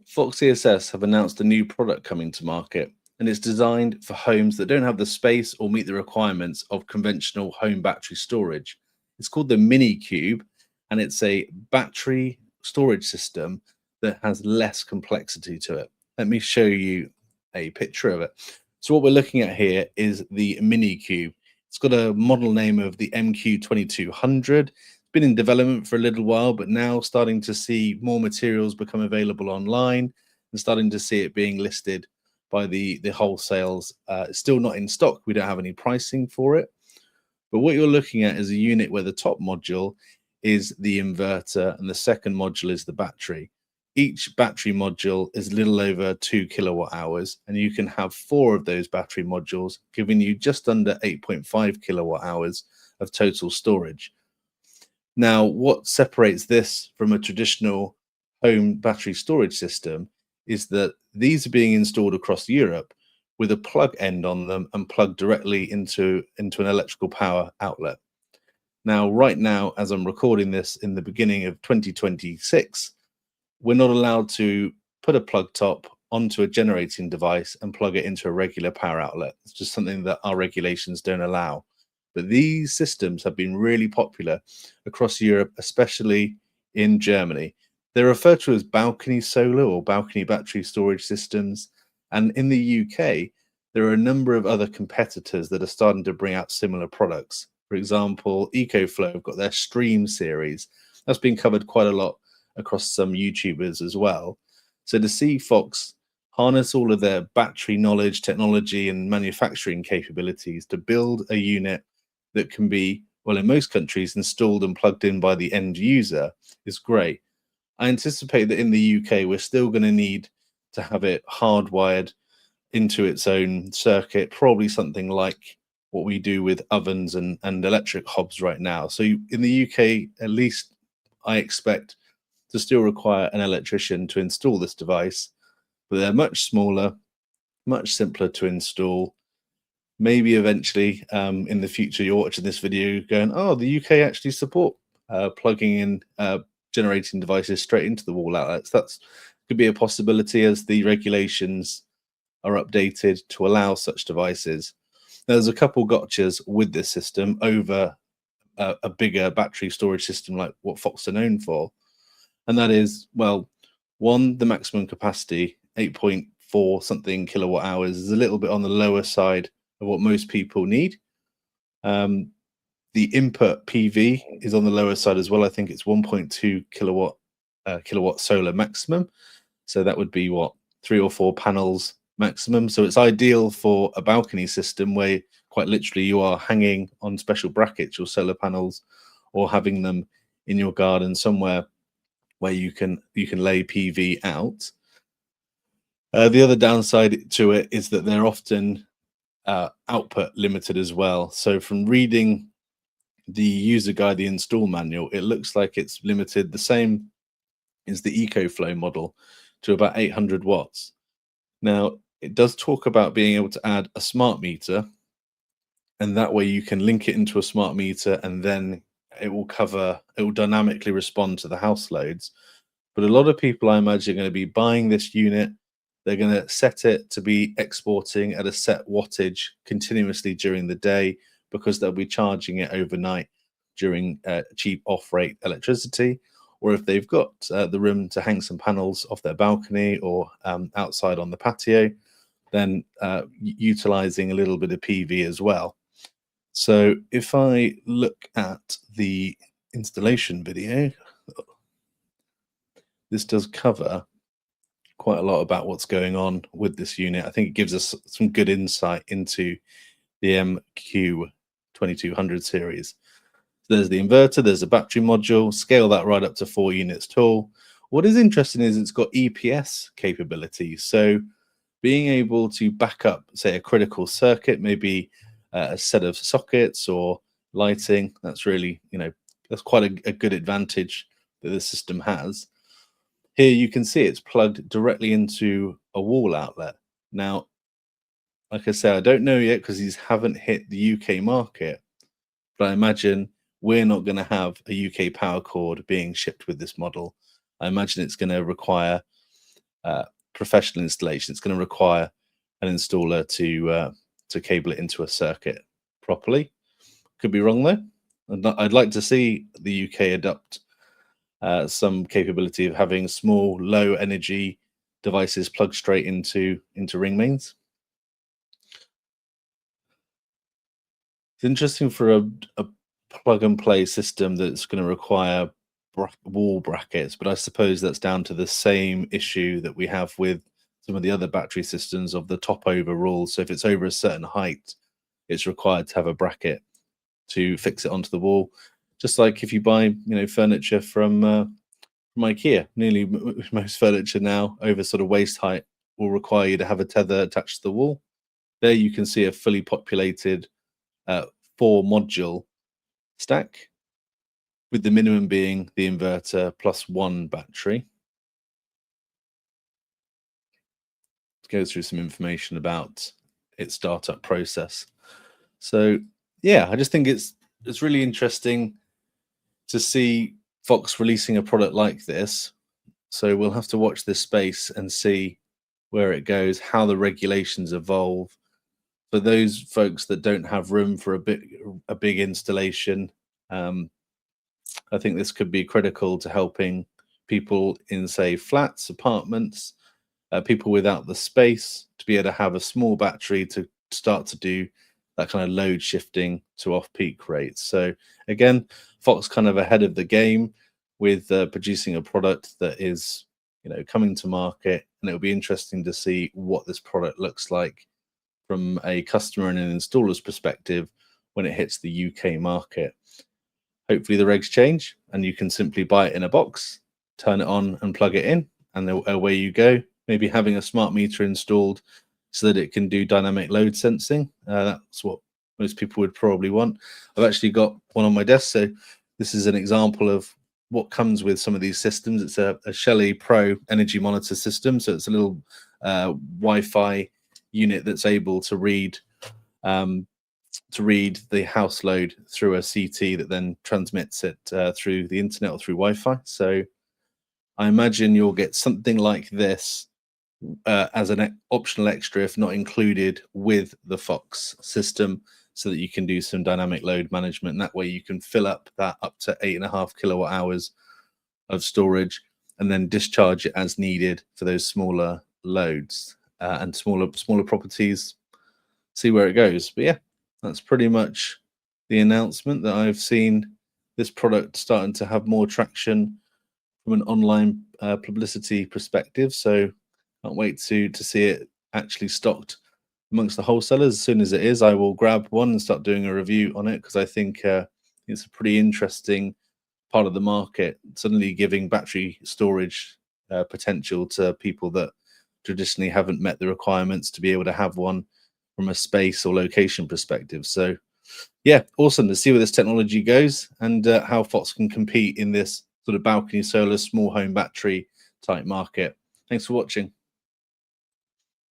Fox ESS have announced a new product coming to market, and it's designed for homes that don't have the space or meet the requirements of conventional home battery storage. It's called the Mini Qube, and it's a battery storage system that has less complexity to it. Let me show you a picture of it. So, what we're looking at here is the Mini Qube. It's got a model name of the MQ2200. Been in development for a little while, but now starting to see more materials become available online and starting to see it being listed by the wholesales. It's still not in stock. We don't have any pricing for it. But what you're looking at is a unit where the top module is the inverter and the second module is the battery. Each battery module is a little over 2 kilowatt hours, and you can have 4 of those battery modules, giving you just under 8.5 kilowatt hours of total storage. Now, what separates this from a traditional home battery storage system is that these are being installed across Europe with a plug end on them and plugged directly into an electrical power outlet. Now, right now, as I'm recording this in the beginning of 2026, we're not allowed to put a plug top onto a generating device and plug it into a regular power outlet. It's just something that our regulations don't allow. But these systems have been really popular across Europe, especially in Germany. They're referred to as balcony solar or balcony battery storage systems. And in the UK, there are a number of other competitors that are starting to bring out similar products. For example, EcoFlow have got their Stream series. That's been covered quite a lot across some YouTubers as well. So to see Fox harness all of their battery knowledge, technology, and manufacturing capabilities to build a unit that can be, well, in most countries, installed and plugged in by the end user is great. I anticipate that in the UK, we're still going to need to have it hardwired into its own circuit, probably something like what we do with ovens and electric hobs right now. So in the UK, at least I expect to still require an electrician to install this device, but they're much smaller, much simpler to install. Maybe eventually in the future you're watching this video going, oh, the UK actually support plugging in generating devices straight into the wall outlets. That's could be a possibility as the regulations are updated to allow such devices. There's a couple gotchas with this system over a bigger battery storage system like what Fox are known for. And that is, well, one, the maximum capacity, 8.4 something kilowatt hours, is a little bit on the lower side of what most people need. The input PV is on the lower side as well. I think it's 1.2 kilowatt solar maximum. So that would be what, 3 or 4 panels maximum. So it's ideal for a balcony system where quite literally you are hanging on special brackets your solar panels, or having them in your garden somewhere where you can lay PV out. The other downside to it is that they're often output limited as well. So from reading the user guide, the install manual, it looks like it's limited the same as the EcoFlow model to about 800 watts. Now, it does talk about being able to add a smart meter, and that way you can link it into a smart meter and then it will dynamically respond to the house loads. But a lot of people, I imagine, are going to be buying this unit. They're going to set it to be exporting at a set wattage continuously during the day, because they'll be charging it overnight during cheap off-rate electricity. Or if they've got the room to hang some panels off their balcony or outside on the patio, then utilizing a little bit of PV as well. So if I look at the installation video, this does cover quite a lot about what's going on with this unit. I think it gives us some good insight into the MQ2200 series. So there's the inverter, there's a battery module, scale that right up to 4 units tall. What is interesting is it's got EPS capability. So being able to back up, say, a critical circuit, maybe a set of sockets or lighting, that's really, that's quite a good advantage that the system has. Here you can see it's plugged directly into a wall outlet. Now, like I say, I don't know yet because these haven't hit the UK market, but I imagine we're not going to have a UK power cord being shipped with this model. I imagine it's going to require uh, professional installation. It's going to require an installer to cable it into a circuit properly. Could be wrong though. I'd like to see the UK adopt some capability of having small, low energy devices plugged straight into ring mains. It's interesting for a plug and play system that's going to require wall brackets, but I suppose that's down to the same issue that we have with some of the other battery systems of the top over rule. So if it's over a certain height, it's required to have a bracket to fix it onto the wall. Just like if you buy, furniture from IKEA, nearly most furniture now over sort of waist height will require you to have a tether attached to the wall. There you can see a fully populated 4-module stack, with the minimum being the inverter plus 1 battery. It goes through some information about its startup process. So yeah, I just think it's really interesting to see Fox releasing a product like this. So we'll have to watch this space and see where it goes, how the regulations evolve. For those folks that don't have room for a big installation, I think this could be critical to helping people in, say, flats, apartments, people without the space to be able to have a small battery to start to do that kind of load shifting to off-peak rates. So again, Fox kind of ahead of the game with producing a product that is, coming to market, and it'll be interesting to see what this product looks like from a customer and an installer's perspective when it hits the UK market. Hopefully the regs change and you can simply buy it in a box, turn it on and plug it in, and away you go. Maybe having a smart meter installed so that it can do dynamic load sensing. That's what most people would probably want. I've actually got one on my desk, so this is an example of what comes with some of these systems. It's a Shelly Pro energy monitor system, so it's a little Wi-Fi unit that's able to read the house load through a CT that then transmits it through the internet or through Wi-Fi. So I imagine you'll get something like this as an optional extra, if not included with the Fox system, so that you can do some dynamic load management. And that way you can fill up that up to 8.5 kilowatt hours of storage and then discharge it as needed for those smaller loads and smaller properties. See where it goes. But yeah, that's pretty much the announcement, that I've seen this product starting to have more traction from an online publicity perspective. So can't wait to see it actually stocked amongst the wholesalers. As soon as it is, I will grab one and start doing a review on it, because I think it's a pretty interesting part of the market, suddenly giving battery storage potential to people that traditionally haven't met the requirements to be able to have one from a space or location perspective. So yeah, awesome to see where this technology goes and how Fox can compete in this sort of balcony solar small home battery type market. Thanks for watching.